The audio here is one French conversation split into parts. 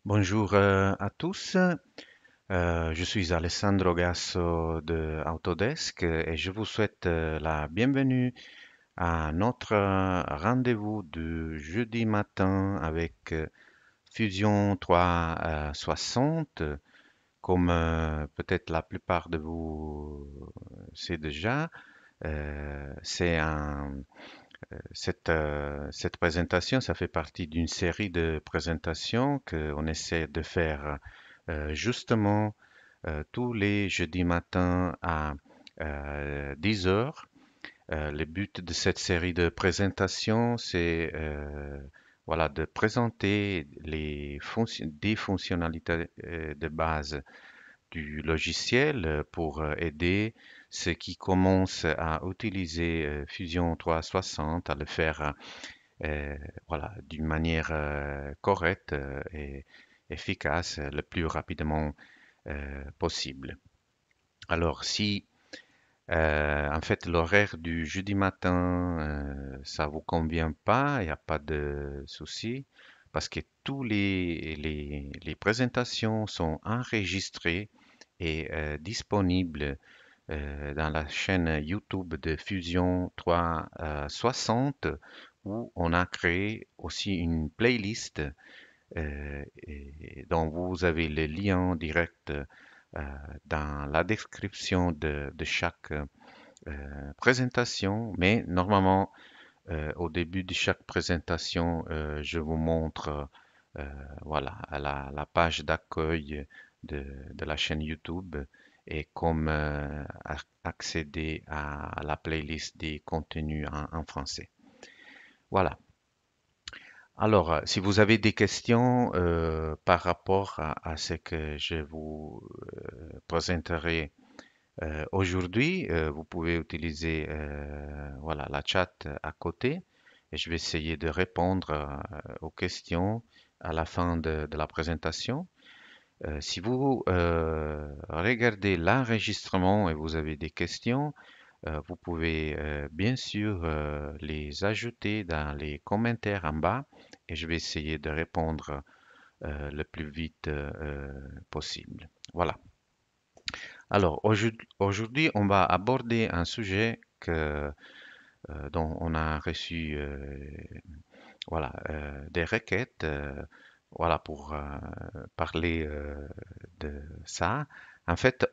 Bonjour à tous. Je suis Alessandro Gasso de Autodesk et je vous souhaite la bienvenue à notre rendez-vous du jeudi matin avec Fusion 360. Comme peut-être la plupart de vous sait déjà, c'est cette présentation, ça fait partie d'une série de présentations qu'on essaie de faire justement tous les jeudis matins à 10 heures. Le but de cette série de présentations, c'est voilà, de présenter des fonctionnalités de base du logiciel pour aider ceux qui commencent à utiliser Fusion 360 à le faire euh, voilà, d'une manière correcte et efficace le plus rapidement possible. Alors, si en fait l'horaire du jeudi matin, ça vous convient pas, il n'y a pas de souci, parce que tous les présentations sont enregistrées et disponibles dans la chaîne YouTube de Fusion 360 où on a créé aussi une playlist dont vous avez le lien direct dans la description de chaque présentation. Mais normalement, au début de chaque présentation, je vous montre voilà, à la page d'accueil de la chaîne YouTube et comme accéder à la playlist des contenus en français. Voilà. Alors, si vous avez des questions par rapport à ce que je vous présenterai aujourd'hui, vous pouvez utiliser voilà, la chat à côté et je vais essayer de répondre aux questions à la fin de la présentation. Si vous regardez l'enregistrement et vous avez des questions, vous pouvez bien sûr les ajouter dans les commentaires en bas et je vais essayer de répondre le plus vite possible. Voilà. Alors aujourd'hui, on va aborder un sujet dont on a reçu voilà, des requêtes voilà, pour parler de ça. En fait,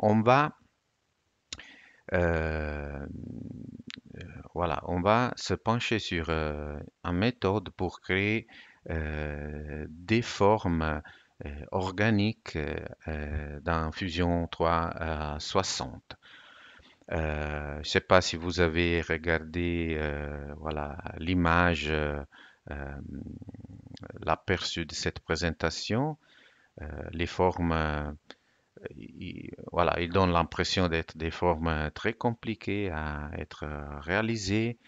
euh, voilà, on va se pencher sur une méthode pour créer des formes organiques dans Fusion 360. Je ne sais pas si vous avez regardé voilà, l'image, l'aperçu de cette présentation. Les formes, voilà, ils donnent l'impression d'être des formes très compliquées à être réalisées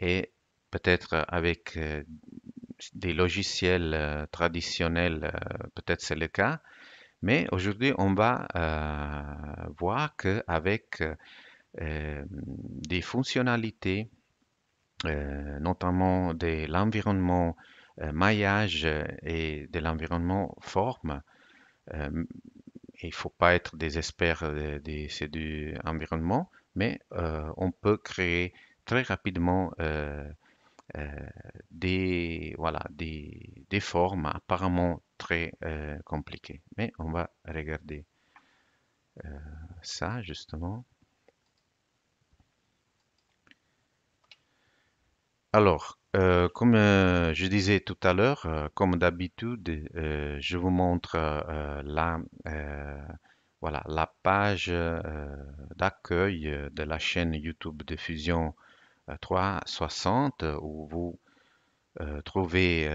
et peut-être avec des logiciels traditionnels, peut-être c'est le cas. Mais aujourd'hui, on va voir qu'avec des fonctionnalités, notamment de l'environnement maillage et de l'environnement forme. Il ne faut pas être des experts de ces deux environnements, mais on peut créer très rapidement euh, voilà, des formes apparemment très compliquées. Mais on va regarder ça justement. Alors, comme je disais tout à l'heure, comme d'habitude, je vous montre voilà, la page d'accueil de la chaîne YouTube de Fusion 360 où vous trouvez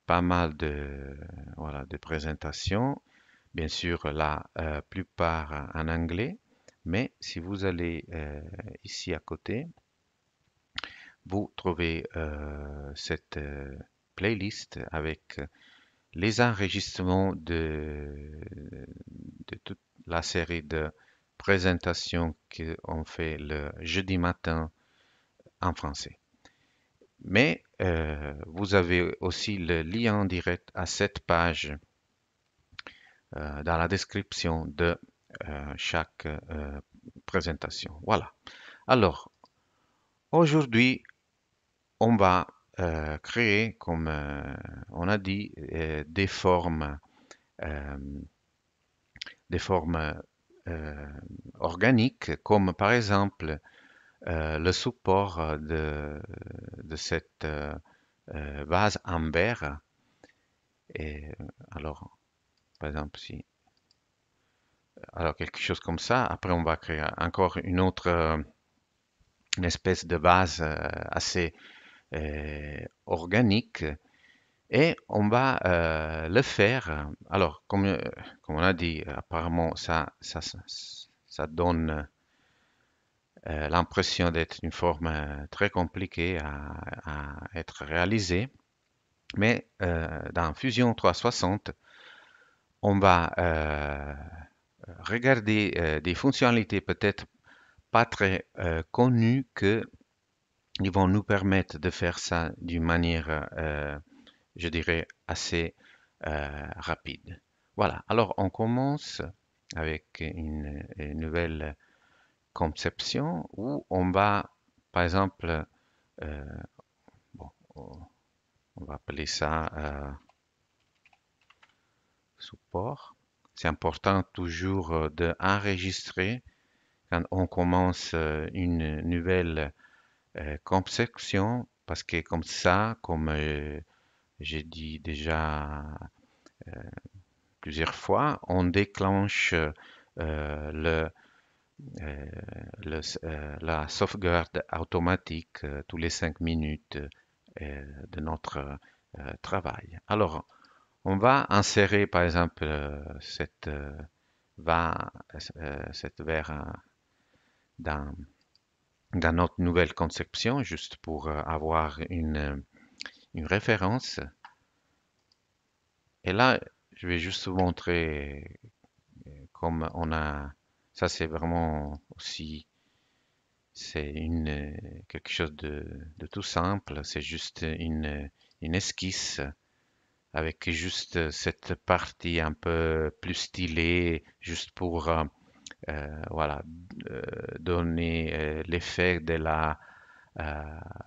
pas mal voilà, de présentations. Bien sûr, la plupart en anglais, mais si vous allez ici à côté, vous trouvez cette playlist avec les enregistrements de toute la série de présentations qu'on fait le jeudi matin en français. Mais vous avez aussi le lien direct à cette page dans la description de chaque présentation. Voilà. Alors, aujourd'hui, on va créer, comme on a dit, euh, des formes euh, organiques, comme par exemple le support de cette vase en verre. Et alors, par exemple, si, alors quelque chose comme ça. Après, on va créer encore une autre, une espèce de vase assez organique. Et on va le faire. Alors, comme on a dit, apparemment, ça donne l'impression d'être une forme très compliquée à être réalisée. Mais dans Fusion 360, on va regarder des fonctionnalités peut-être pas très connues que ils vont nous permettre de faire ça d'une manière, je dirais, assez rapide. Voilà. Alors, on commence avec une nouvelle conception où on va, par exemple, euh, bon, on va appeler ça support. C'est important toujours d'enregistrer quand on commence une nouvelle conception parce que comme ça, comme j'ai dit déjà plusieurs fois, on déclenche le, euh, la sauvegarde automatique tous les 5 minutes de notre travail. Alors, on va insérer par exemple cette verre dans, dans notre nouvelle conception, juste pour avoir une référence. Et là, je vais juste vous montrer comme on a, ça c'est vraiment aussi, c'est quelque chose de tout simple, c'est juste une esquisse avec juste cette partie un peu plus stylée, juste pour voilà, euh, donner l'effet de la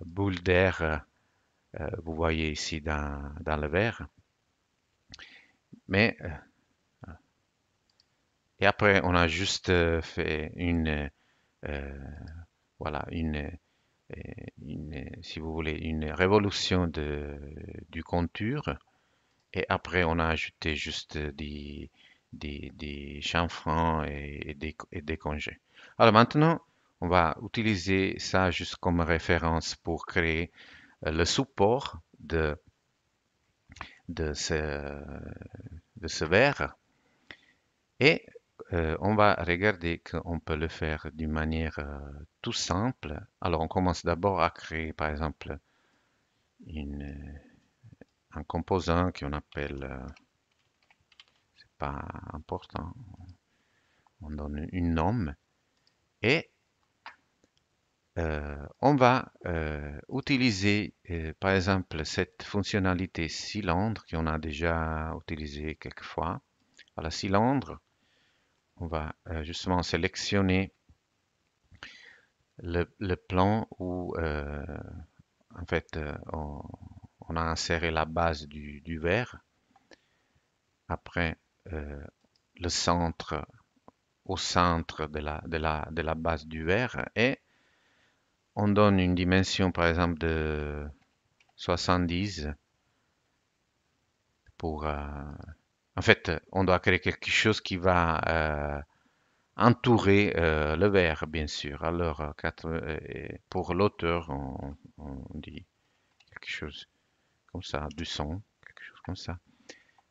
boule d'air, vous voyez ici dans le verre. Mais et après, on a juste fait euh, voilà, si vous voulez, une révolution du contour. Et après, on a ajouté juste des chanfreins et des congés. Alors maintenant, on va utiliser ça juste comme référence pour créer le support de ce, de ce verre. Et on va regarder qu'on peut le faire d'une manière tout simple. Alors, on commence d'abord à créer, par exemple, une, un composant qu'on appelle, c'est pas important, on donne une nom et on va utiliser, par exemple, cette fonctionnalité cylindre qu'on a déjà utilisé quelques fois. À la cylindre, on va justement sélectionner le plan où en fait on a inséré la base du verre. Après le centre au centre de la base du verre et on donne une dimension par exemple de 70 pour en fait on doit créer quelque chose qui va entourer le verre bien sûr. Alors pour l'auteur on dit quelque chose comme ça, du son, quelque chose comme ça.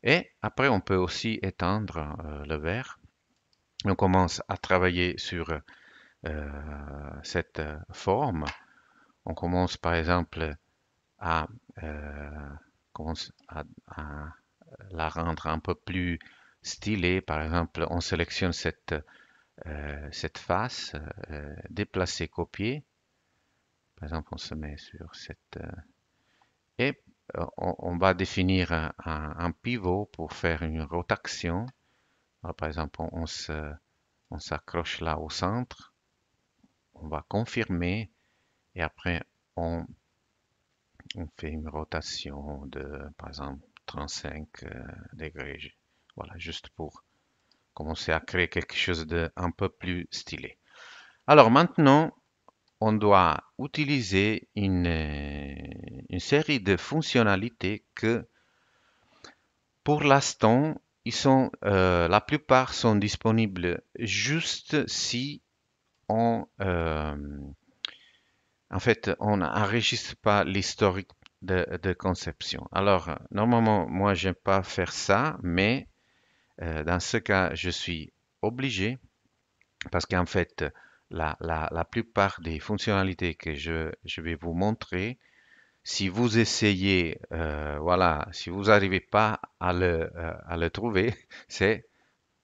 Et après, on peut aussi étendre le verre. On commence à travailler sur cette forme. On commence par exemple à, euh, à la rendre un peu plus stylée. Par exemple, on sélectionne cette face, déplacer, copier. Par exemple, on se met sur cette et on va définir un pivot pour faire une rotation Alors, par exemple, on s'accroche là au centre, on va confirmer et après on fait une rotation de, par exemple, 35 degrés. Voilà, juste pour commencer à créer quelque chose de un peu plus stylé. Alors maintenant, on doit utiliser une série de fonctionnalités que pour l'instant, la plupart sont disponibles juste si en fait, on n'enregistre pas l'historique de conception. Alors, normalement, moi, j'aime pas faire ça, mais dans ce cas, je suis obligé parce qu'en fait, la plupart des fonctionnalités que je vais vous montrer, si vous essayez, voilà, si vous n'arrivez pas à le trouver, c'est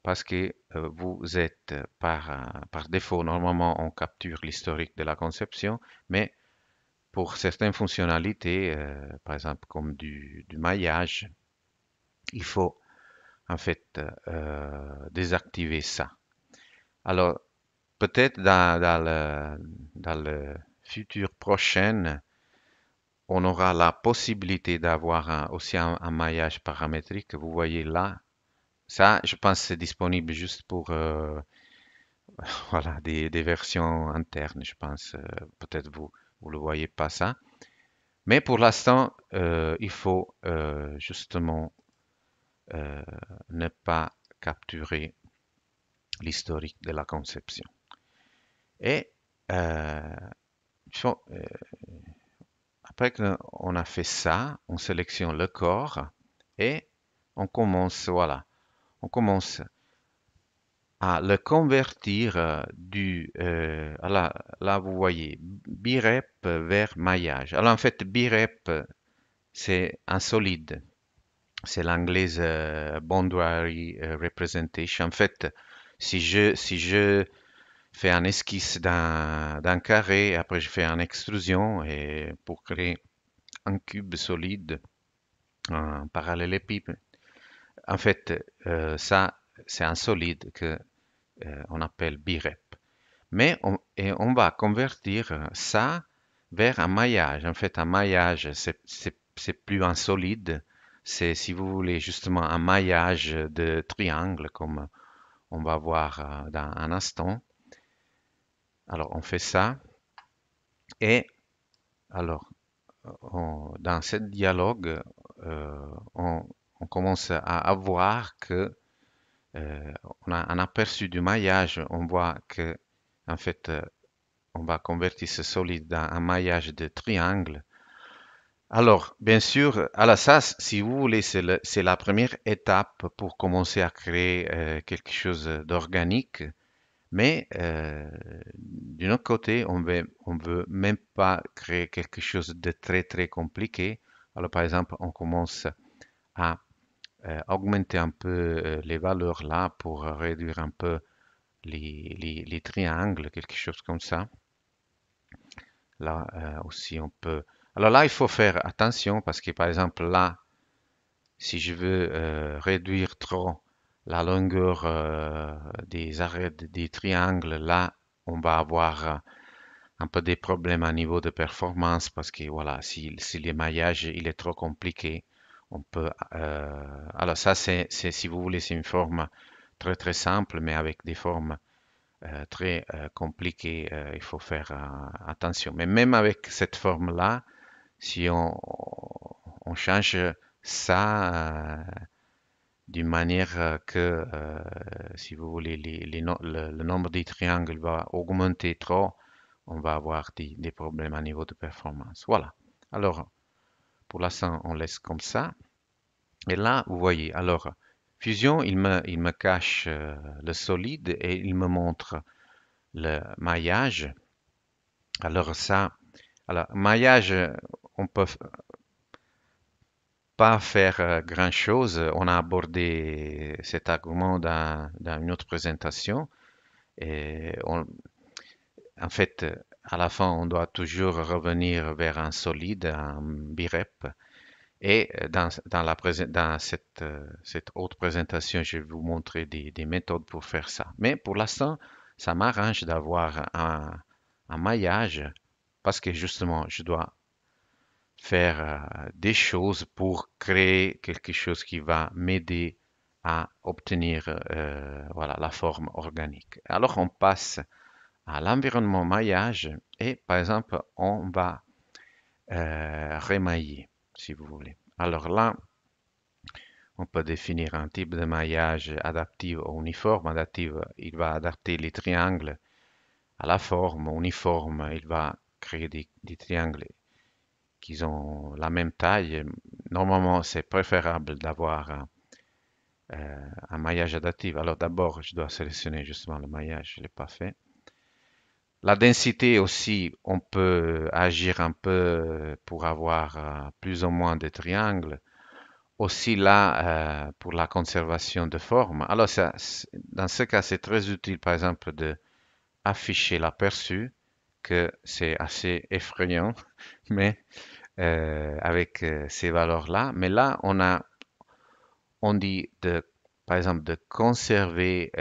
parce que vous êtes par défaut, normalement, on capture l'historique de la conception, mais pour certaines fonctionnalités, par exemple comme du maillage, il faut en fait désactiver ça. Alors, peut-être dans le futur prochain, on aura la possibilité d'avoir aussi un maillage paramétrique que vous voyez là. Ça, je pense que c'est disponible juste pour voilà, des versions internes, je pense. Peut-être vous ne le voyez pas ça. Mais pour l'instant, il faut justement euh, ne pas capturer l'historique de la conception. Et euh, après qu'on a fait ça, on sélectionne le corps et on commence, voilà, on commence à le convertir là, vous voyez, birep vers maillage. Alors en fait, birep, c'est un solide. C'est l'anglaise boundary representation. En fait, si je fais un esquisse d'un carré, après je fais une extrusion et pour créer un cube solide, un parallélépipède. En fait, ça, c'est un solide que on appelle birep. Et on va convertir ça vers un maillage. En fait, un maillage, c'est plus un solide, c'est, si vous voulez, justement un maillage de triangle, comme on va voir dans un instant. Alors, on fait ça. Et alors, dans ce dialogue, euh, on, on commence à avoir que on a un aperçu du maillage. On voit que, en fait, on va convertir ce solide dans un maillage de triangle. Alors, bien sûr, alors ça, si vous voulez, c'est la première étape pour commencer à créer quelque chose d'organique. Mais d'un autre côté, on veut même pas créer quelque chose de très très compliqué. Alors, par exemple, on commence à augmenter un peu les valeurs là pour réduire un peu les triangles, quelque chose comme ça. Là aussi, on peut. Alors là, il faut faire attention parce que par exemple là, si je veux réduire trop la longueur des arêtes des triangles, là, on va avoir un peu des problèmes à niveau de performance parce que voilà, si l'émaillage il est trop compliqué, on peut. Alors ça, si vous voulez, c'est une forme très très simple, mais avec des formes très compliquées, il faut faire attention. Mais même avec cette forme-là, si on change ça d'une manière que, si vous voulez, le nombre de triangles va augmenter trop, on va avoir des problèmes à niveau de performance. Voilà. Alors, pour l'instant, on laisse comme ça. Et là, vous voyez, alors, Fusion, il me cache le solide et il me montre le maillage. Alors ça, alors maillage, on peut pas faire grand-chose. On a abordé cet argument dans une autre présentation. Et en fait, à la fin, on doit toujours revenir vers un solide, un birep. Et dans cette autre présentation, je vais vous montrer des méthodes pour faire ça. Mais pour l'instant, ça m'arrange d'avoir un maillage parce que justement, je dois faire des choses pour créer quelque chose qui va m'aider à obtenir voilà, la forme organique. Alors, on passe à l'environnement maillage et par exemple, on va rémailler, si vous voulez. Alors là, on peut définir un type de maillage adaptif ou uniforme. Adaptif, il va adapter les triangles à la forme. Uniforme, il va créer des triangles qui ont la même taille. Normalement, c'est préférable d'avoir un maillage adaptif. Alors d'abord, je dois sélectionner justement le maillage, je ne l'ai pas fait. La densité aussi, on peut agir un peu pour avoir plus ou moins de triangles. Aussi là, pour la conservation de forme. Alors dans ce cas, c'est très utile, par exemple, de afficher l'aperçu, que c'est assez effrayant, mais avec ces valeurs-là. Mais là, on dit par exemple, de conserver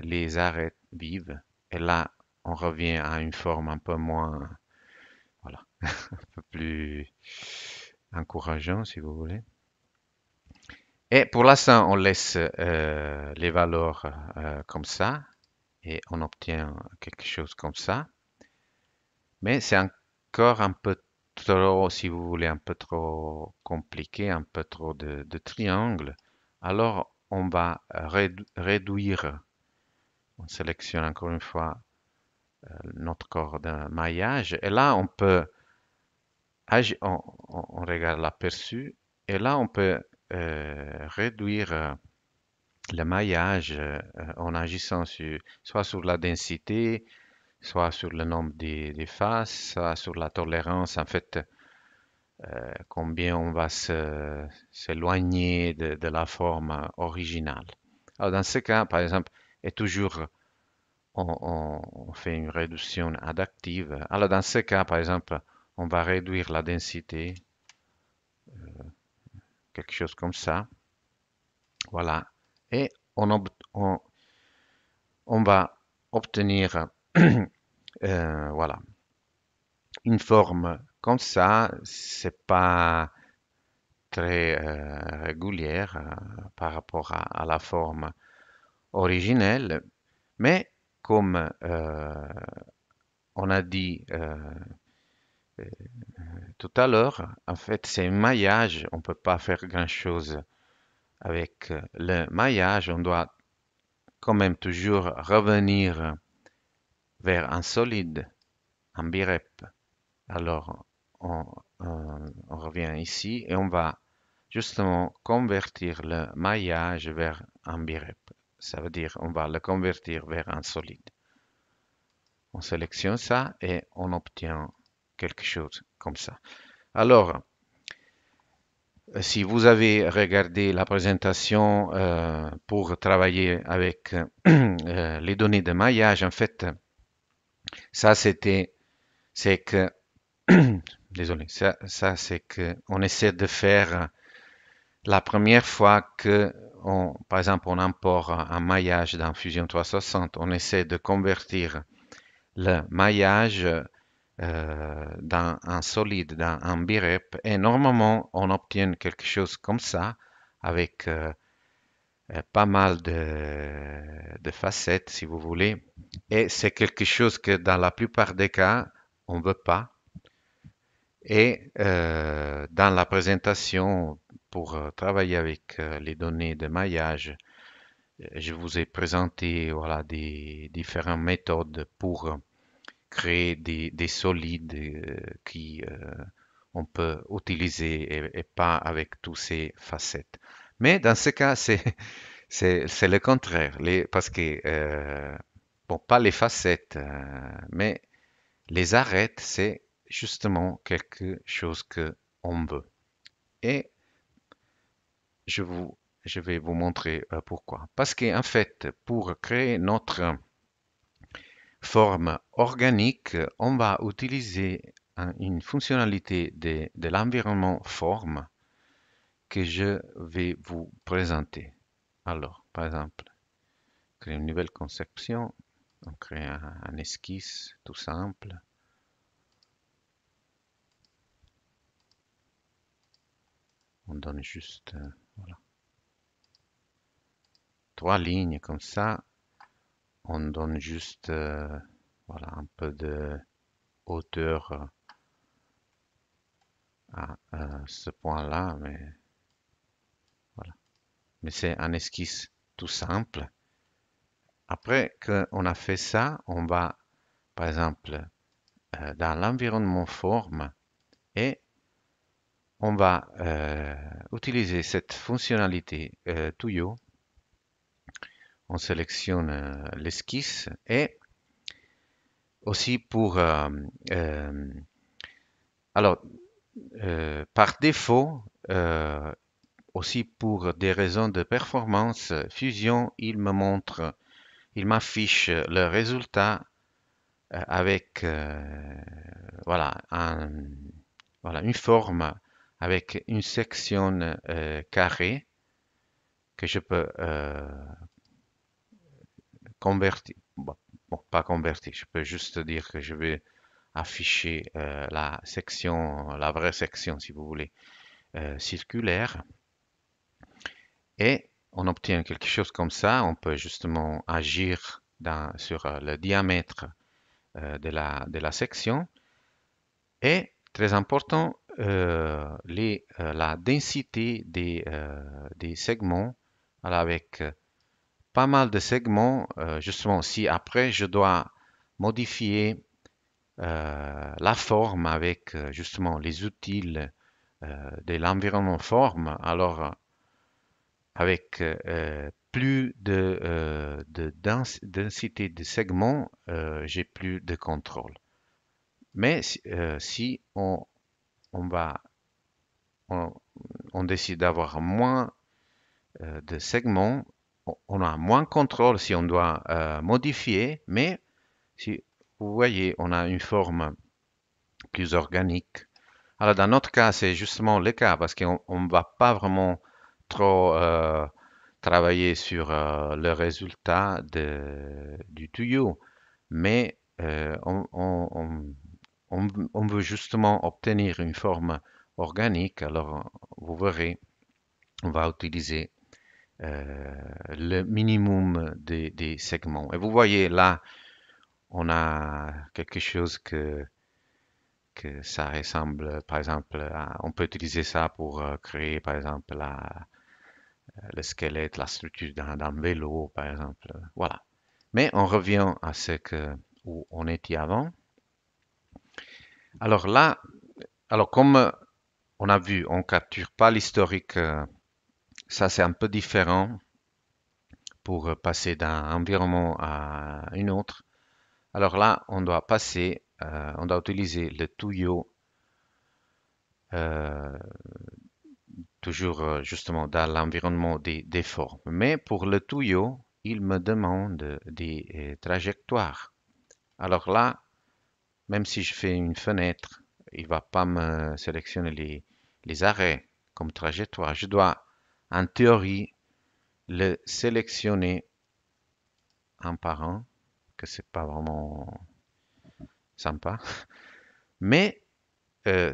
les arêtes vives. Et là, on revient à une forme un peu moins, voilà, un peu plus encourageant, si vous voulez. Et pour l'instant, on laisse les valeurs comme ça et on obtient quelque chose comme ça. Mais c'est encore un peu trop, si vous voulez, un peu trop compliqué, un peu trop de triangles. Alors, on va réduire. On sélectionne encore une fois notre corps de maillage. Et là, on peut, on regarde l'aperçu. Et là, on peut réduire le maillage en agissant soit sur la densité, soit sur le nombre des faces, soit sur la tolérance, en fait, combien on va s'éloigner de la forme originale. Alors dans ce cas, par exemple, et toujours on fait une réduction adaptive. Alors dans ce cas, par exemple, on va réduire la densité, quelque chose comme ça. Voilà. Et on, on va obtenir voilà, une forme comme ça. C'est pas très régulière par rapport à la forme originelle, mais comme on a dit tout à l'heure, en fait, c'est un maillage, on ne peut pas faire grand-chose avec le maillage, on doit quand même toujours revenir vers un solide, un birep. Alors, on revient ici et on va justement convertir le maillage vers un birep. Ça veut dire on va le convertir vers un solide. On sélectionne ça et on obtient quelque chose comme ça. Alors, si vous avez regardé la présentation pour travailler avec les données de maillage, en fait, ça c'est que, désolé, ça c'est que on essaie de faire la première fois que, par exemple, on importe un maillage dans Fusion 360, on essaie de convertir le maillage dans un solide, dans un birep, et normalement, on obtient quelque chose comme ça, avec pas mal de facettes, si vous voulez. Et c'est quelque chose que dans la plupart des cas, on ne veut pas. Et dans la présentation, pour travailler avec les données de maillage, je vous ai présenté voilà, des différentes méthodes pour créer des solides qui on peut utiliser et pas avec tous ces facettes. Mais dans ce cas, c'est le contraire, parce que bon, pas les facettes, mais les arêtes, c'est justement quelque chose que on veut. Et je vous, je vais vous montrer pourquoi. Parce qu'en fait, pour créer notre forme organique, on va utiliser une fonctionnalité de l'environnement forme que je vais vous présenter. Alors, par exemple, créer une nouvelle conception. On crée un esquisse tout simple. On donne juste voilà, 3 lignes comme ça. On donne juste voilà, un peu de hauteur à ce point-là, mais voilà. Mais c'est un esquisse tout simple. Après qu'on a fait ça, on va, par exemple, dans l'environnement forme et on va utiliser cette fonctionnalité Tuyo. On sélectionne l'esquisse et aussi pour alors par défaut aussi pour des raisons de performance Fusion il m'affiche le résultat avec voilà voilà une forme avec une section carrée que je peux convertir. Bon, pas convertir, je peux juste dire que je vais afficher la section, la vraie section si vous voulez, circulaire. Et on obtient quelque chose comme ça. On peut justement agir sur le diamètre de la section. Et très important, la densité des segments. Alors avec pas mal de segments, justement, si après je dois modifier la forme avec justement les outils de l'environnement forme, alors avec plus de densité de segments, j'ai plus de contrôle. Mais si on va, on, on décide d'avoir moins de segments, on a moins de contrôle si on doit modifier, mais si vous voyez, on a une forme plus organique. Alors dans notre cas, c'est justement le cas parce qu'on ne va pas vraiment trop travailler sur le résultat du tuyau, mais on veut justement obtenir une forme organique. Alors vous verrez, on va utiliser le minimum des segments. Et vous voyez là, on a quelque chose que ça ressemble, par exemple, on peut utiliser ça pour créer, par exemple, le squelette, la structure d'un vélo, par exemple. Voilà. Mais on revient à où on était avant. Alors là, alors comme on a vu, on capture pas l'historique. Ça, c'est un peu différent pour passer d'un environnement à un autre. Alors là, on doit passer, on doit utiliser le tuyau euh, toujours justement dans l'environnement des formes. Mais pour le tuyau, il me demande des trajectoires. Alors là, même si je fais une fenêtre, il va pas me sélectionner les arrêts comme trajectoire. Je dois, en théorie, le sélectionner un par un, que c'est pas vraiment sympa. Mais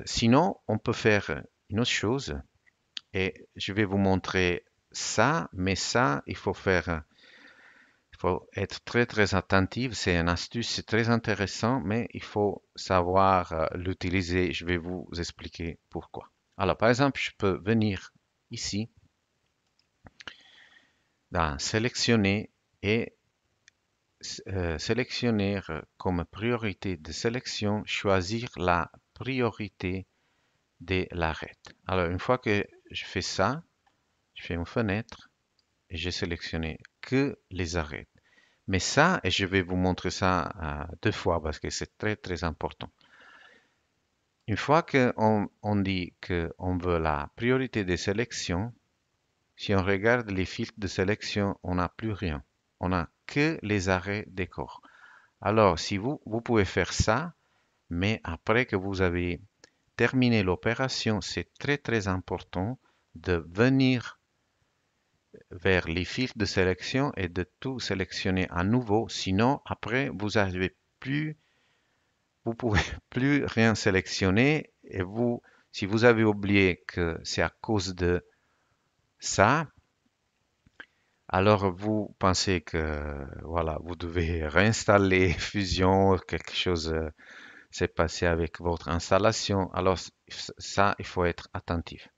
sinon, on peut faire une autre chose et je vais vous montrer ça, mais ça, il faut être très très attentif. C'est une astuce, c'est très intéressant, mais il faut savoir l'utiliser. Je vais vous expliquer pourquoi. Alors, par exemple, je peux venir ici dans sélectionner et sélectionner comme priorité de sélection, choisir la priorité de l'arête. Alors, une fois que je fais ça, je fais une fenêtre et j'ai sélectionné que les arêtes. Mais ça, et je vais vous montrer ça 2 fois parce que c'est très très important. Une fois qu'on dit qu'on veut la priorité de sélection, si on regarde les filtres de sélection, on n'a plus rien. On n'a que les arrêts des corps. Alors, si vous pouvez faire ça, mais après que vous avez terminé l'opération, c'est très très important de venir vers les fils de sélection et de tout sélectionner à nouveau. Sinon, après, vous pouvez plus rien sélectionner et si vous avez oublié que c'est à cause de ça, alors vous pensez que voilà, vous devez réinstaller Fusion, quelque chose s'est passé avec votre installation. Alors ça, il faut être attentif.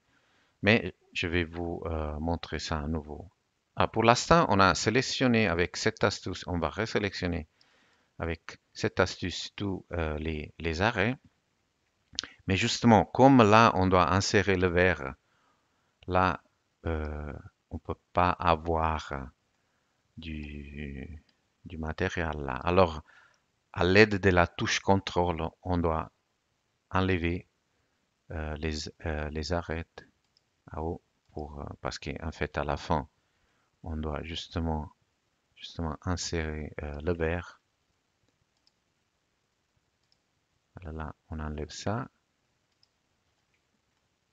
Mais je vais vous montrer ça à nouveau. Ah, pour l'instant, on a sélectionné avec cette astuce, on va resélectionner avec cette astuce tous les arrêts. Mais justement, comme là, on doit insérer le verre, là, euh, on ne peut pas avoir du, du matériel là. Alors, à l'aide de la touche contrôle, on doit enlever les arrêts à haut parce qu'en fait, à la fin, on doit justement insérer le verre. Là, on enlève ça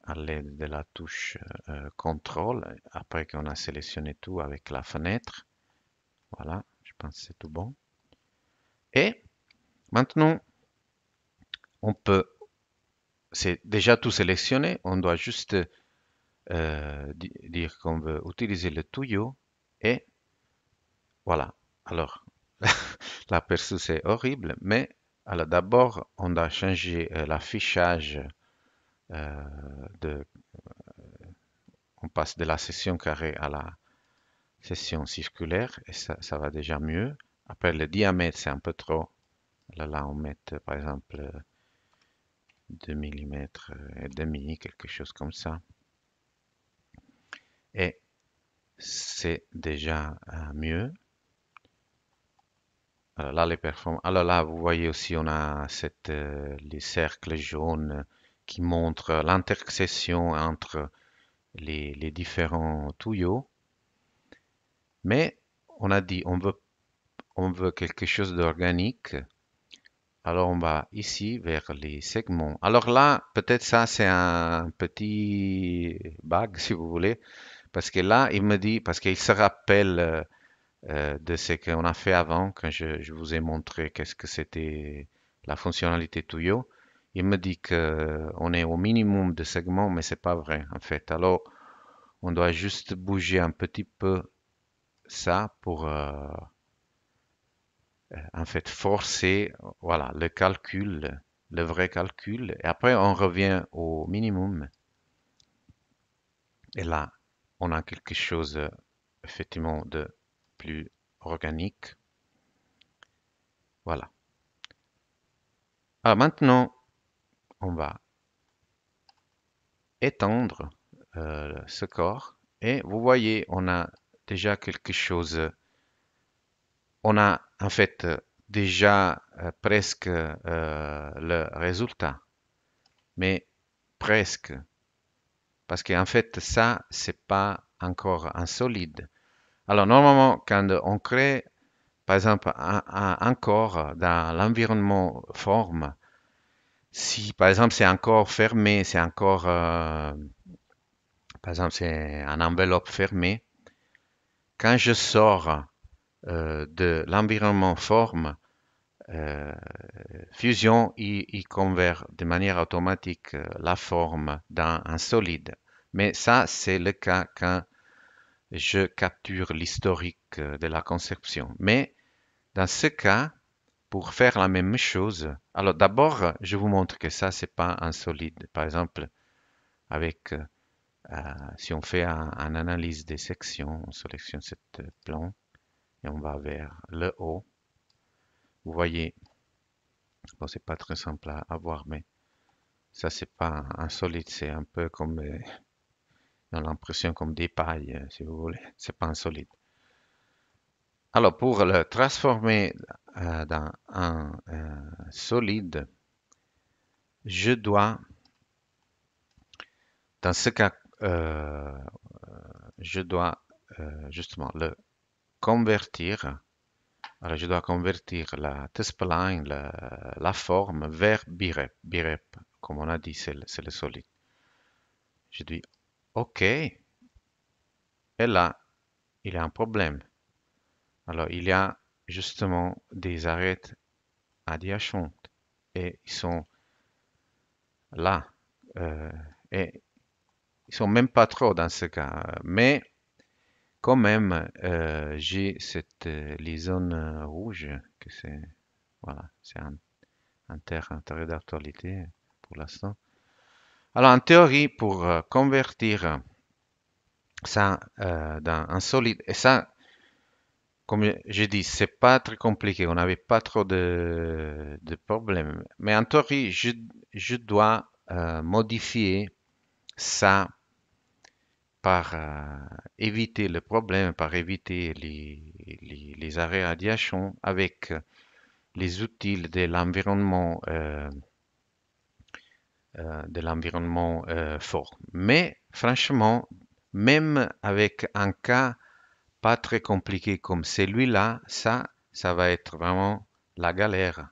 à l'aide de la touche contrôle, après qu'on a sélectionné tout avec la fenêtre. Voilà, je pense que c'est tout bon. Et maintenant, on peut, c'est déjà tout sélectionné, on doit juste dire qu'on veut utiliser le tuyau et voilà. Alors, l'aperçu c'est horrible, mais alors d'abord, on doit changer l'affichage euh, de, on passe de la session carrée à la session circulaire et ça va déjà mieux. Après, le diamètre, c'est un peu trop. Là, on met par exemple 2 millimètres et demi, quelque chose comme ça. Et c'est déjà mieux. Alors là, les performances. Alors là, vous voyez aussi, on a les cercles jaunes qui montrent l'intersection entre les différents tuyaux. Mais on a dit, on veut quelque chose d'organique. Alors on va ici vers les segments. Alors là, peut-être ça c'est un petit bug si vous voulez, parce que là il me dit, parce qu'il se rappelle de ce qu'on a fait avant, quand je vous ai montré qu'est-ce que c'était la fonctionnalité tuyau. Il me dit que on est au minimum de segments, mais c'est pas vrai en fait. Alors on doit juste bouger un petit peu ça pour en fait forcer voilà, le calcul, le vrai calcul, et après on revient au minimum, et là on a quelque chose effectivement de plus organique. Voilà. Alors maintenant, on va étendre ce corps, et vous voyez, on a déjà quelque chose, on a en fait déjà presque le résultat, mais presque. Parce qu'en fait, ça, c'est pas encore un solide. Alors, normalement, quand on crée, par exemple, un corps dans l'environnement forme, si, par exemple, c'est un corps fermé, c'est un corps, par exemple, c'est un enveloppe fermée, quand je sors de l'environnement forme, euh, Fusion, il convertit de manière automatique la forme dans un solide. Mais ça, c'est le cas quand je capture l'historique de la conception. Mais dans ce cas, pour faire la même chose, alors d'abord, je vous montre que ça, c'est pas un solide. Par exemple, avec, si on fait une analyse des sections, on sélectionne ce plan et on va vers le haut. Vous voyez, bon, c'est pas très simple à voir, mais ça, c'est pas un solide, c'est un peu comme, on a l'impression comme des pailles, si vous voulez. C'est pas un solide. Alors, pour le transformer dans un solide, je dois, dans ce cas, je dois justement le convertir. Alors, je dois convertir la T-spline, la forme, vers BIREP. BIREP, comme on a dit, c'est le solide. Je dis OK. Et là, il y a un problème. Alors, il y a justement des arêtes adiacentes et ils sont là. Euh, et ils sont même pas trop dans ce cas. Mais quand même, j'ai cette les zones rouges que c'est voilà, c'est un terrain d'actualité pour l'instant. Alors, en théorie, pour convertir ça dans un solide, et ça, comme j'ai dit, c'est pas très compliqué, on n'avait pas trop de problèmes. Mais en théorie, je dois modifier ça par éviter le problème, par éviter les arrêts radiation avec les outils de l'environnement fort. Mais franchement, même avec un cas pas très compliqué comme celui-là, ça va être vraiment la galère.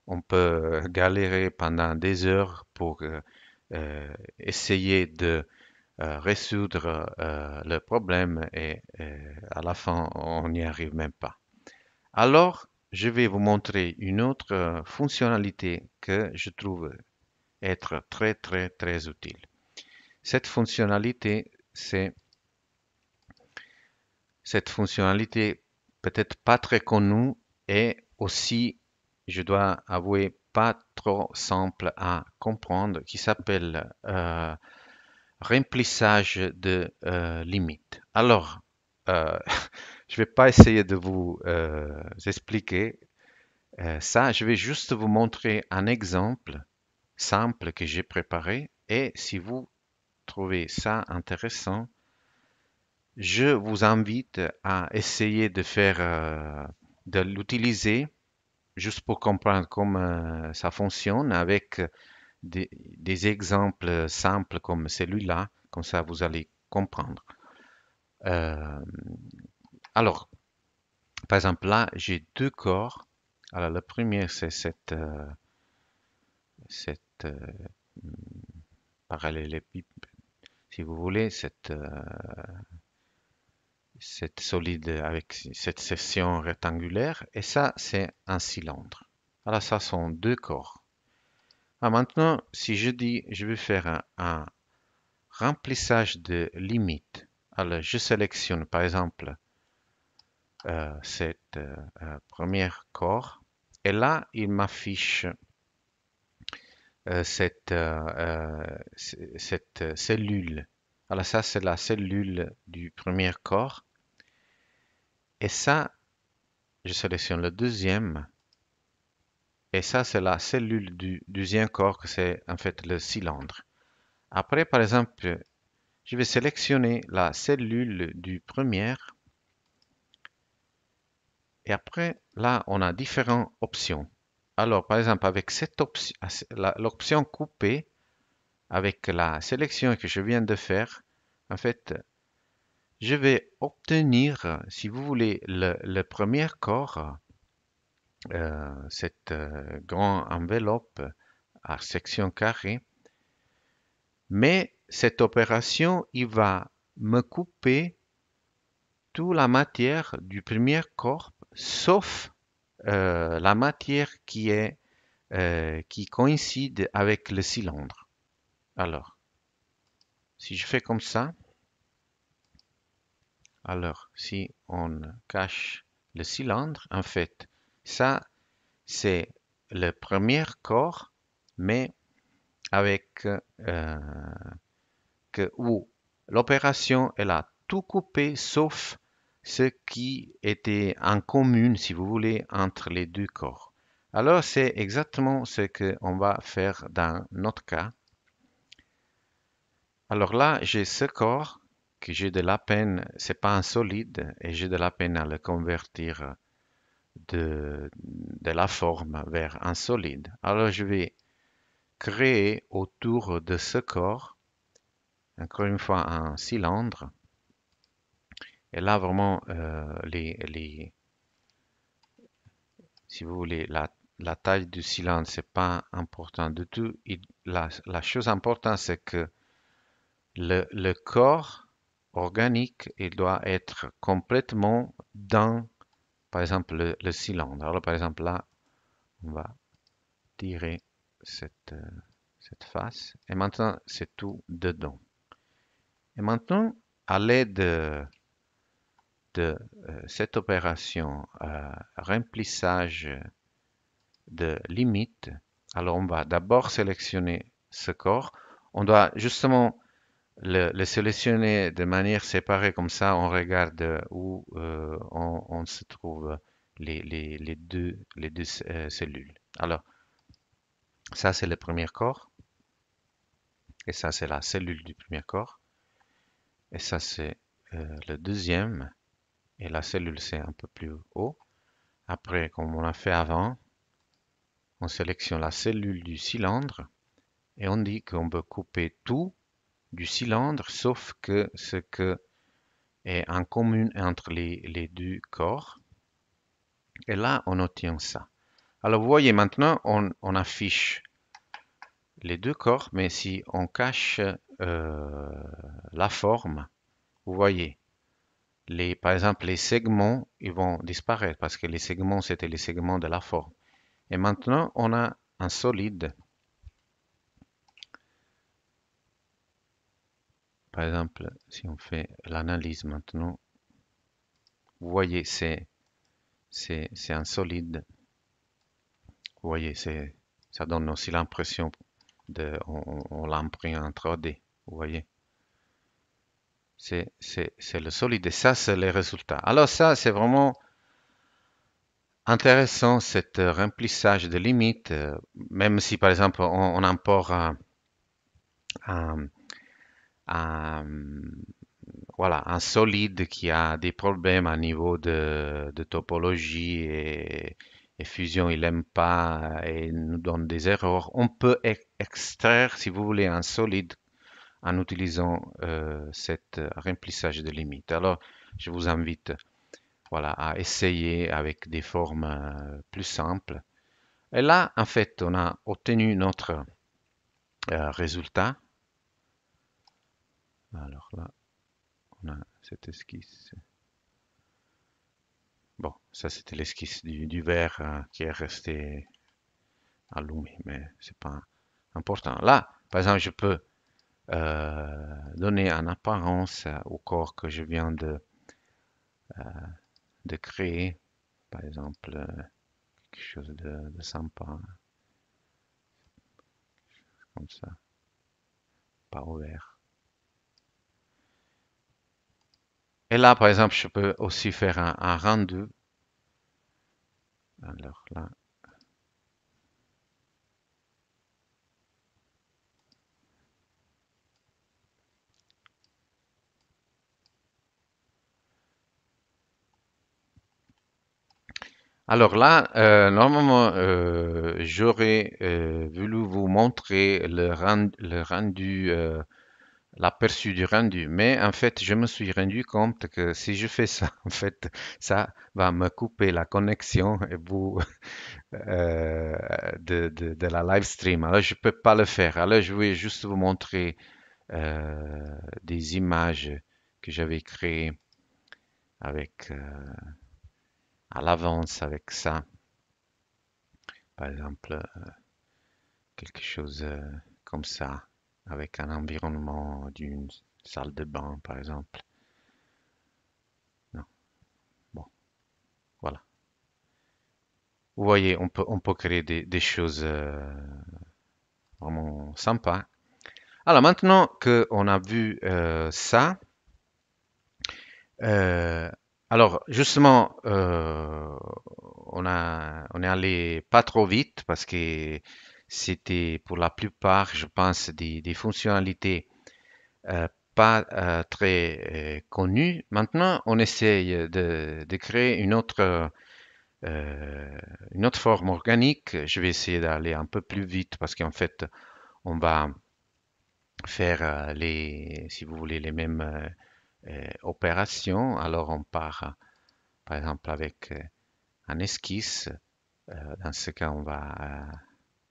On peut galérer pendant des heures pour essayer de résoudre le problème et à la fin, on n'y arrive même pas. Alors, je vais vous montrer une autre fonctionnalité que je trouve être très très très utile. Cette fonctionnalité, c'est cette fonctionnalité peut-être pas très connue et aussi, je dois avouer, pas trop simple à comprendre, qui s'appelle remplissage de limites. Alors, euh, je vais pas essayer de vous expliquer ça, je vais juste vous montrer un exemple simple que j'ai préparé et si vous trouvez ça intéressant, je vous invite à essayer de faire, de l'utiliser juste pour comprendre comment ça fonctionne avec des exemples simples comme celui-là. Comme ça, vous allez comprendre. Euh, alors, par exemple, là, j'ai deux corps. Alors, le premier, c'est cette parallélépipède, si vous voulez, cette solide avec cette section rectangulaire, et ça, c'est un cylindre. Alors, ça sont deux corps. Ah, maintenant, si je dis, je vais faire un remplissage de limite. Alors, je sélectionne, par exemple, cette première corps, et là, il m'affiche cette cellule. Alors, ça, c'est la cellule du premier corps, et ça, je sélectionne le deuxième. Et ça, c'est la cellule du deuxième corps, que c'est en fait le cylindre. Après, par exemple, je vais sélectionner la cellule du premier. Et après, là, on a différentes options. Alors, par exemple, avec cette option, l'option coupée, avec la sélection que je viens de faire, en fait, je vais obtenir, si vous voulez, le premier corps, cette grande enveloppe à section carrée. Mais cette opération, il va me couper toute la matière du premier corps, sauf la matière qui coïncide avec le cylindre. Alors, si je fais comme ça, alors si on cache le cylindre, en fait, ça c'est le premier corps, mais avec où l'opération, elle a tout coupé sauf ce qui était en commun, si vous voulez, entre les deux corps. Alors, c'est exactement ce qu'on va faire dans notre cas. Alors là, j'ai ce corps que j'ai de la peine, c'est pas un solide, et j'ai de la peine à le convertir de la forme vers un solide. Alors, je vais créer autour de ce corps, encore une fois, un cylindre. Et là, vraiment, si vous voulez, la taille du cylindre, c'est pas important du tout. La chose importante, c'est que le corps organique, il doit être complètement dans, par exemple, le cylindre. Alors, par exemple, là, on va tirer cette face. Et maintenant, c'est tout dedans. Et maintenant, à l'aide de cette opération remplissage de limite, alors on va d'abord sélectionner ce corps. On doit justement le sélectionner de manière séparée, comme ça on regarde où on se trouve les deux cellules. Alors, ça c'est le premier corps, et ça c'est la cellule du premier corps, et ça c'est le deuxième, et la cellule c'est un peu plus haut. Après, comme on a fait avant, on sélectionne la cellule du cylindre, et on dit qu'on peut couper tout du cylindre, sauf que ce que est en commun entre les deux corps. Et là, on obtient ça. Alors, vous voyez, maintenant, on affiche les deux corps, mais si on cache la forme, vous voyez, par exemple, les segments, ils vont disparaître parce que les segments, c'était les segments de la forme. Et maintenant, on a un solide. Par exemple, si on fait l'analyse maintenant, vous voyez, c'est un solide. Vous voyez, ça donne aussi l'impression on l'imprime en 3D. Vous voyez, c'est le solide et ça, c'est les résultats. Alors ça, c'est vraiment intéressant, cet remplissage de limites, même si par exemple on importe un- un- voilà, un solide qui a des problèmes à niveau de topologie et fusion, il n'aime pas et nous donne des erreurs. On peut extraire, si vous voulez, un solide en utilisant cet remplissage de limites. Alors, je vous invite, voilà, à essayer avec des formes plus simples. Et là, en fait, on a obtenu notre résultat. Alors là, on a cette esquisse. Bon, ça c'était l'esquisse du verre qui est resté allumé, mais c'est pas important. Là, par exemple, je peux donner une apparence au corps que je viens de créer. Par exemple, quelque chose de sympa, comme ça, pas ouvert. Et là, par exemple, je peux aussi faire un rendu. Alors là, normalement, j'aurais voulu vous montrer le rendu, l'aperçu du rendu, mais en fait, je me suis rendu compte que si je fais ça, en fait, ça va me couper la connexion et vous euh, de la live stream. Alors, je peux pas le faire. Alors, je vais juste vous montrer des images que j'avais créées avec à l'avance avec ça. Par exemple, quelque chose comme ça, avec un environnement d'une salle de bain, par exemple. Non, bon, voilà. Vous voyez, on peut créer des choses vraiment sympas. Alors maintenant qu'on a vu ça, euh, alors justement, on est allé pas trop vite parce que c'était pour la plupart, je pense, des fonctionnalités pas très connues. Maintenant, on essaye de créer une autre forme organique. Je vais essayer d'aller un peu plus vite parce qu'en fait, on va faire si vous voulez, les mêmes opérations. Alors, on part, par exemple, avec un esquisse. Dans ce cas, on va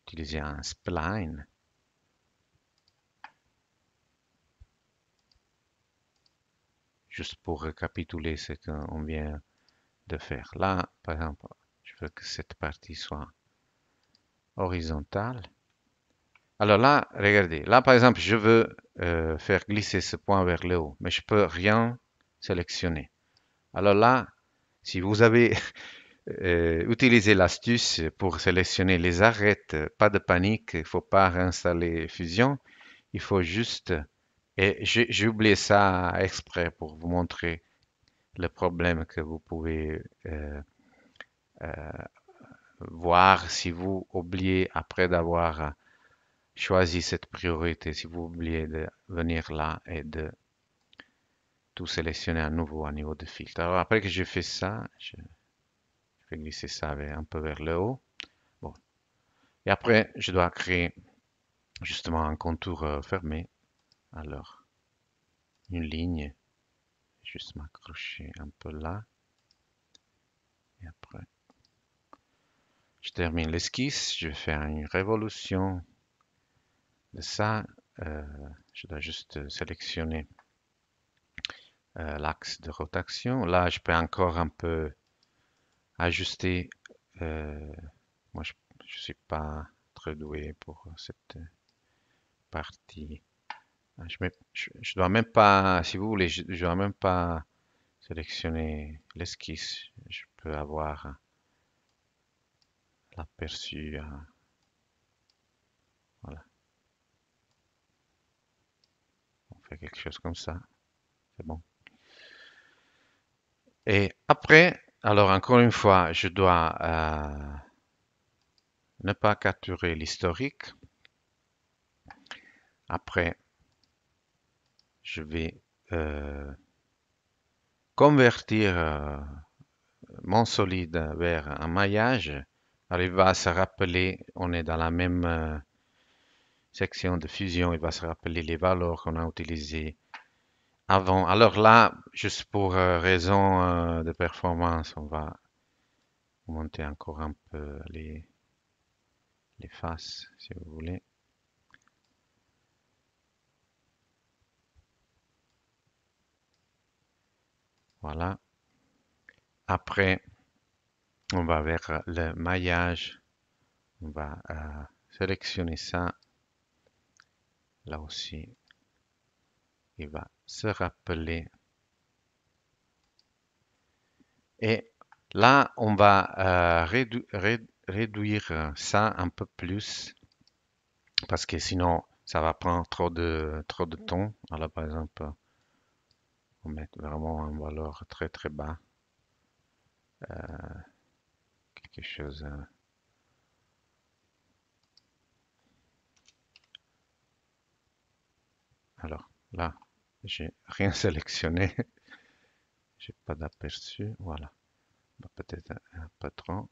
utiliser un spline. juste pour récapituler ce qu'on vient de faire. Là, par exemple, je veux que cette partie soit horizontale. Alors là, regardez, là par exemple, je veux faire glisser ce point vers le haut, mais je peux rien sélectionner. Alors là, si vous avez utilisé l'astuce pour sélectionner les arêtes, pas de panique, il ne faut pas réinstaller Fusion, il faut juste, et j'ai oublié ça exprès pour vous montrer le problème que vous pouvez voir si vous oubliez après d'avoir choisi cette priorité, si vous oubliez de venir là et de tout sélectionner à nouveau à niveau de filtre. Alors après que j'ai fait ça, je vais glisser ça un peu vers le haut. Bon. Et après, je dois créer justement un contour fermé. Alors, une ligne, juste m'accrocher un peu là. Et après, je termine l'esquisse. Je vais faire une révolution de ça. Euh, je dois juste sélectionner l'axe de rotation. Là, je peux encore un peu ajuster. euh, Moi, je ne suis pas très doué pour cette partie. Je dois même pas, si vous voulez, je dois même pas sélectionner l'esquisse. Je peux avoir l'aperçu. Voilà, on fait quelque chose comme ça. C'est bon. Et après, alors encore une fois, je dois ne pas capturer l'historique. Après, je vais convertir mon solide vers un maillage. Alors, il va se rappeler, on est dans la même section de fusion, il va se rappeler les valeurs qu'on a utilisées avant. Alors là, juste pour raison de performance, on va monter encore un peu les faces, si vous voulez. Voilà. Après, on va vers le maillage. On va sélectionner ça. Là aussi, il va se rappeler. Et là, on va réduire ça un peu plus parce que sinon, ça va prendre trop de temps. Alors, par exemple, on met vraiment une valeur très très bas, quelque chose. Alors là, j'ai rien sélectionné, j'ai pas d'aperçu. Voilà, bah, peut-être un peu trop.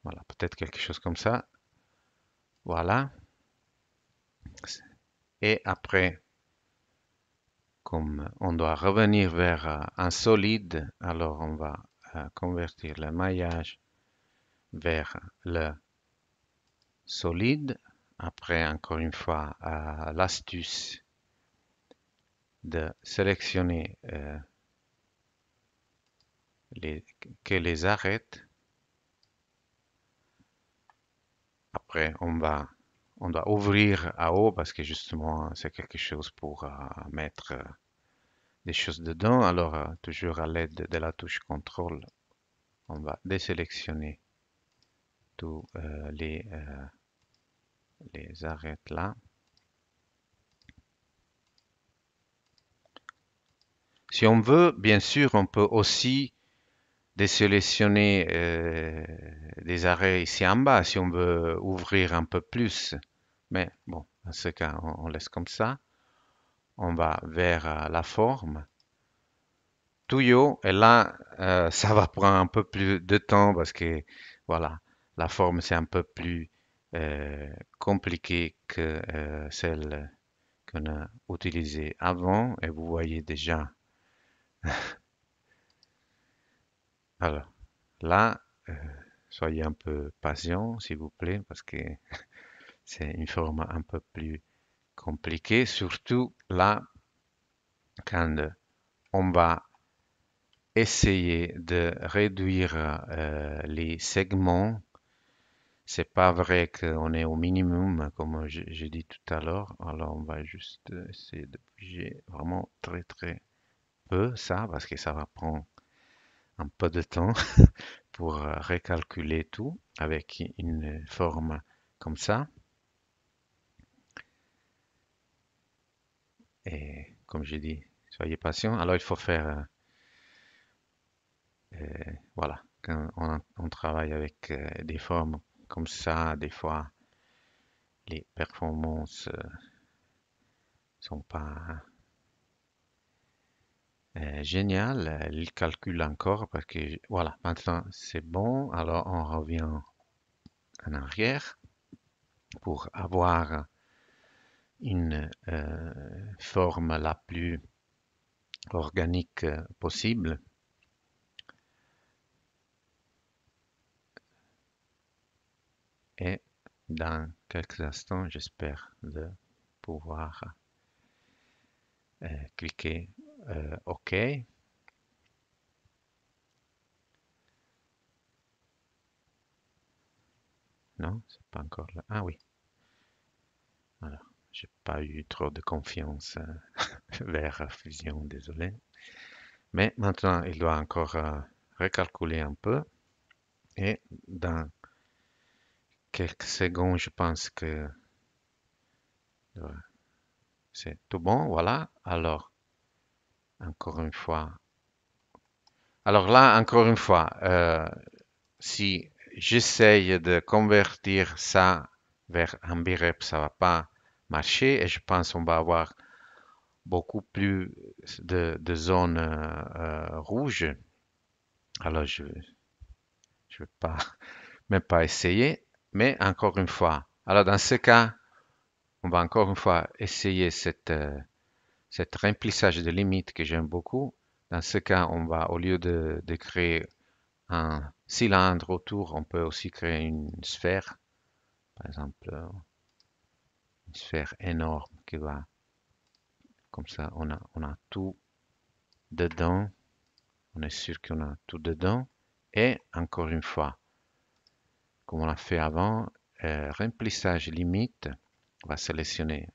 Voilà, peut-être quelque chose comme ça. Voilà. Et après, comme on doit revenir vers un solide, alors on va convertir le maillage vers le solide. Après, encore une fois, l'astuce de sélectionner que les arêtes. Après, on doit ouvrir à haut parce que justement, c'est quelque chose pour mettre des choses dedans. Alors, toujours à l'aide de la touche contrôle, on va désélectionner tous les arêtes là. Si on veut, bien sûr, on peut aussi désélectionner des arrêts ici en bas si on veut ouvrir un peu plus. Mais bon, dans ce cas, on laisse comme ça. On va vers la forme. Tuyau, et là, ça va prendre un peu plus de temps parce que, voilà, la forme c'est un peu plus euh, compliqué que celle qu'on a utilisée avant. Et vous voyez déjà, alors là, soyez un peu patient, s'il vous plaît, parce que c'est une forme un peu plus compliquée, surtout là, quand on va essayer de réduire les segments. C'est pas vrai qu'on est au minimum, comme j'ai dit tout à l'heure. Alors, on va juste essayer de bouger vraiment très très peu ça, parce que ça va prendre un peu de temps pour recalculer tout avec une forme comme ça. Et comme j'ai dit, soyez patient. Alors, il faut faire, voilà, quand on travaille avec des formes comme ça, des fois, les performances sont pas géniales. Il calcule encore parce que, voilà, maintenant c'est bon. Alors, on revient en arrière pour avoir une forme la plus organique possible. Et dans quelques instants, j'espère de pouvoir cliquer OK. Non, c'est pas encore là. Ah oui, alors, j'ai pas eu trop de confiance vers Fusion, désolé. Mais maintenant, il doit encore recalculer un peu. Et dans quelques secondes, je pense que euh, c'est tout bon. Voilà. Alors, encore une fois. Alors là, encore une fois, si j'essaye de convertir ça vers un birep, ça va pas marcher et je pense qu'on va avoir beaucoup plus de zones rouges. Alors je vais pas même pas essayer, mais encore une fois. Alors dans ce cas, on va encore une fois essayer cette remplissage de limites que j'aime beaucoup. Dans ce cas, on va, au lieu de créer un cylindre autour, on peut aussi créer une sphère. Par exemple, une sphère énorme qui va, comme ça, on a tout dedans. On est sûr qu'on a tout dedans. Et encore une fois, comme on l'a fait avant, remplissage limite. On va sélectionner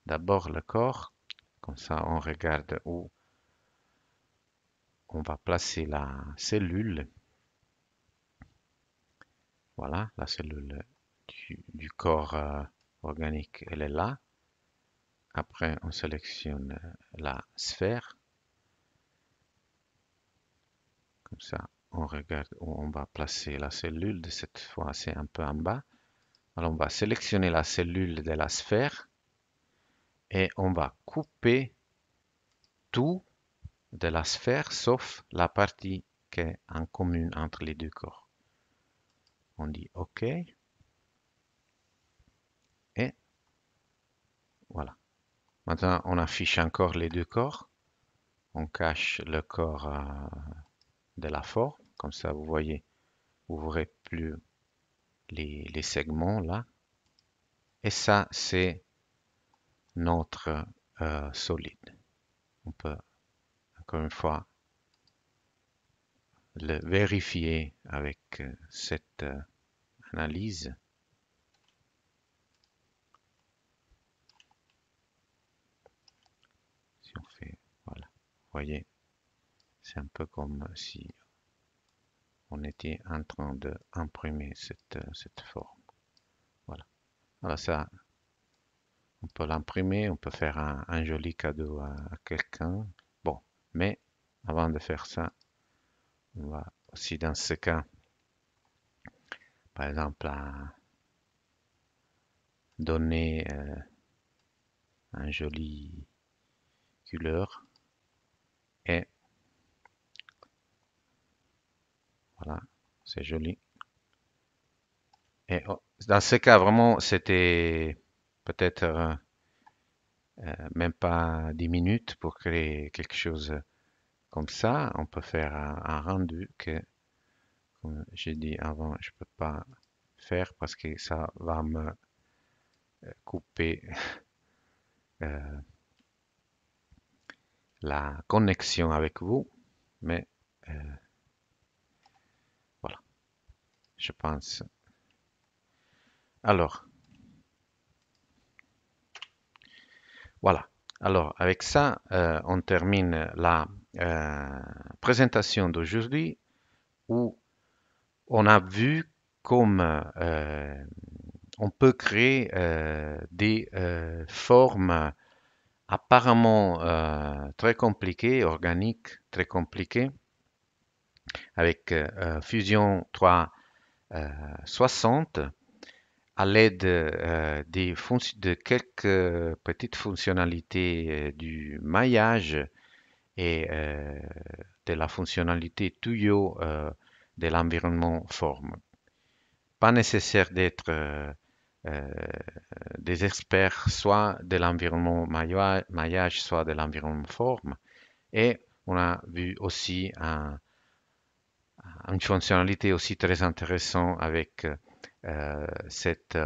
d'abord le corps. Comme ça, on regarde où on va placer la cellule. Voilà, la cellule du corps organique, elle est là. Après, on sélectionne la sphère. Comme ça, on regarde où on va placer la cellule. De cette fois, c'est un peu en bas. Alors, on va sélectionner la cellule de la sphère et on va couper tout de la sphère sauf la partie qui est en commune entre les deux corps. On dit OK et voilà. Maintenant, on affiche encore les deux corps. On cache le corps de la forme. Comme ça, vous voyez, vous ne verrez plus les segments là. Et ça, c'est notre solide. On peut encore une fois le vérifier avec cette analyse. Si on fait, voilà, vous voyez, c'est un peu comme si on était en train d'imprimer cette forme. Voilà. Alors ça, on peut l'imprimer, on peut faire un joli cadeau à quelqu'un. Bon, mais avant de faire ça, on va aussi dans ce cas, par exemple, donner un joli couleur et voilà, c'est joli. Et dans ce cas, vraiment, c'était peut-être même pas 10 minutes pour créer quelque chose comme ça. On peut faire un rendu que, Comme j'ai dit avant, je peux pas faire parce que ça va me couper euh, la connexion avec vous. Mais euh, voilà, je pense. Alors, voilà. Alors, avec ça, on termine la présentation d'aujourd'hui où on a vu comme on peut créer des formes apparemment très compliquées, organiques, très compliquées, avec Fusion 360 à l'aide de quelques petites fonctionnalités du maillage et de la fonctionnalité tuyau de l'environnement forme. Pas nécessaire d'être euh, des experts soit de l'environnement maillage, soit de l'environnement forme. Et on a vu aussi une fonctionnalité aussi très intéressante avec cette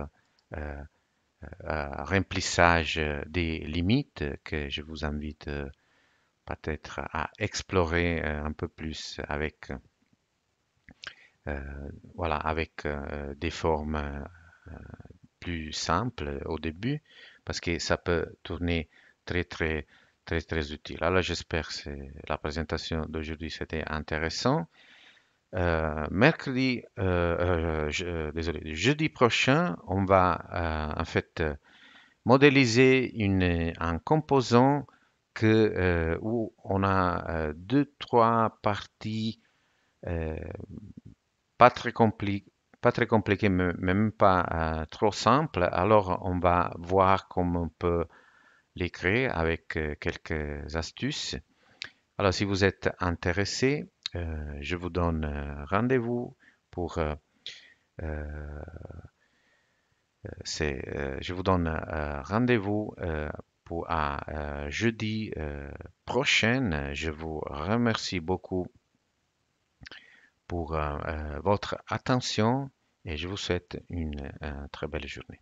remplissage des limites que je vous invite peut-être à explorer un peu plus avec, euh, voilà, avec des formes plus simples au début parce que ça peut tourner très très très utile. Alors j'espère que la présentation d'aujourd'hui c'était intéressant. Mercredi, désolé, jeudi prochain, on va en fait modéliser un composant où on a deux, trois parties euh, pas très compli- pas très compliquées, mais même pas trop simples. Alors, on va voir comment on peut les créer avec quelques astuces. Alors, si vous êtes intéressé, je vous donne rendez-vous pour je vous donne rendez-vous pour à jeudi prochain. Je vous remercie beaucoup pour votre attention et je vous souhaite une très belle journée.